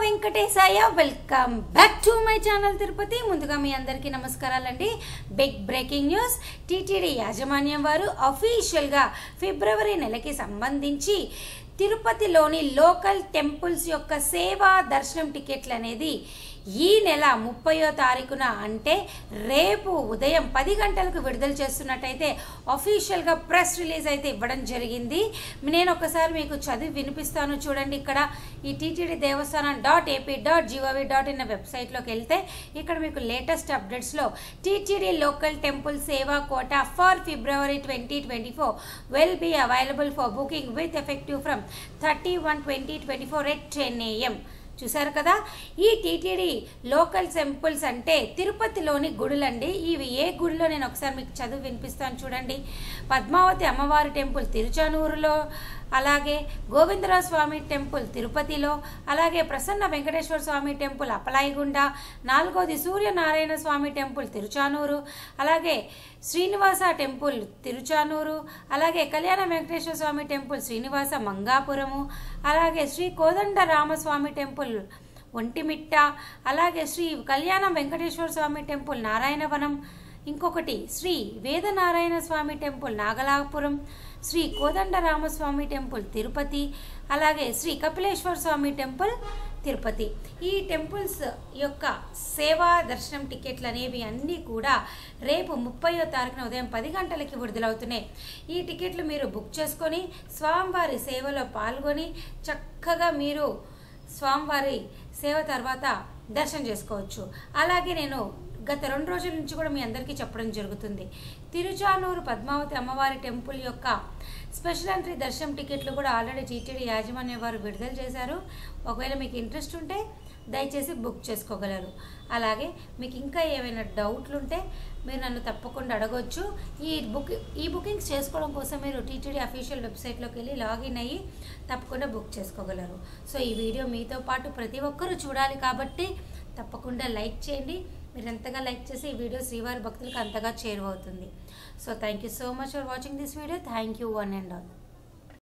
Venkatesaya welcome back to my channel Tirupati. ముందుగా మీ అందరికీ నమస్కారాలండి. Big breaking news. టీటీడీ యాజమాన్యం వారు అఫీషియల్గా ఫిబ్రవరి నెలకి సంబంధించి తిరుపతిలోని లోకల్ టెంపుల్స్ యొక్క సేవా దర్శనం టికెట్లు అనేది ఈ నెల 30వ తారీఖున అంటే రేపు ఉదయం 10 గంటలకు విడుదల చేస్తున్నట్టయితే అఫీషియల్గా ప్రెస్ రిలీజ్ అయితే ఇవ్వడం జరిగింది. నేను ఒకసారి మీకు చదివి వినిపిస్తాను చూడండి. ఇక్కడ ఈ టీటీడీ దేవస్థానం .ap.gov.in వెబ్సైట్లోకి వెళ్తే ఇక్కడ మీకు లేటెస్ట్ అప్డేట్స్లో TTD local temple seva quota for February 2024 will be available for booking with effective from 30/1/2024 at 10 AM. చూసారు కదా, ఈ టీటీడీ లోకల్ టెంపుల్స్ అంటే తిరుపతిలోని గుడులండి. ఇవి ఏ గుడిలో నేను ఒకసారి మీకు చదువు వినిపిస్తాను చూడండి. పద్మావతి అమ్మవారి టెంపుల్ తిరుచానూరులో, అలాగే గోవిందరావు స్వామి టెంపుల్ తిరుపతిలో, అలాగే ప్రసన్న వెంకటేశ్వర స్వామి టెంపుల్ అప్పలాయిగుండ, 4వది సూర్యనారాయణ స్వామి టెంపుల్ తిరుచానూరు, అలాగే శ్రీనివాస టెంపుల్ తిరుచానూరు, అలాగే కళ్యాణ వెంకటేశ్వర స్వామి టెంపుల్ శ్రీనివాస మంగాపురము, అలాగే శ్రీ కోదండ రామస్వామి టెంపుల్ ఒంటిమిట్ట, అలాగే శ్రీ కళ్యాణ వెంకటేశ్వర స్వామి టెంపుల్ నారాయణవనం, ఇంకొకటి శ్రీ వేదనారాయణ స్వామి టెంపుల్ నాగలాపురం, శ్రీ కోదండ రామస్వామి టెంపుల్ తిరుపతి, అలాగే శ్రీ కపిలేశ్వర స్వామి టెంపుల్ తిరుపతి. ఈ టెంపుల్స్ యొక్క సేవా దర్శనం టికెట్లు అనేవి అన్నీ కూడా రేపు 30వ తారీఖున ఉదయం 10 గంటలకి విడుదలవుతున్నాయి. ఈ టికెట్లు మీరు బుక్ చేసుకొని స్వామివారి సేవలో పాల్గొని చక్కగా మీరు స్వామివారి సేవ తర్వాత దర్శనం చేసుకోవచ్చు. అలాగే నేను గత 2 రోజుల నుంచి కూడా మీ అందరికీ చెప్పడం జరుగుతుంది. తిరుచానూరు పద్మావతి అమ్మవారి టెంపుల్ యొక్క స్పెషల్ ఎంట్రీ దర్శనం టికెట్లు కూడా ఆల్రెడీ టీటీడీ యాజమాన్యం వారు విడుదల చేశారు. ఒకవేళ మీకు ఇంట్రెస్ట్ ఉంటే దయచేసి బుక్ చేసుకోగలరు. అలాగే మీకు ఇంకా ఏమైనా డౌట్లు ఉంటే మీరు నన్ను తప్పకుండా అడగొచ్చు. ఈ బుకింగ్స్ చేసుకోవడం కోసం మీరు టీటీడీ అఫీషియల్ వెబ్సైట్లోకి వెళ్ళి లాగిన్ అయ్యి తప్పకుండా బుక్ చేసుకోగలరు. సో ఈ వీడియో మీతో పాటు ప్రతి ఒక్కరూ చూడాలి కాబట్టి తప్పకుండా లైక్ చేయండి. మీరు ఎంతగా లైక్ చేసి ఈ వీడియో శ్రీవారి భక్తులకు అంతగా చేరువవుతుంది. So thank you so much for watching this video. Thank you one and all.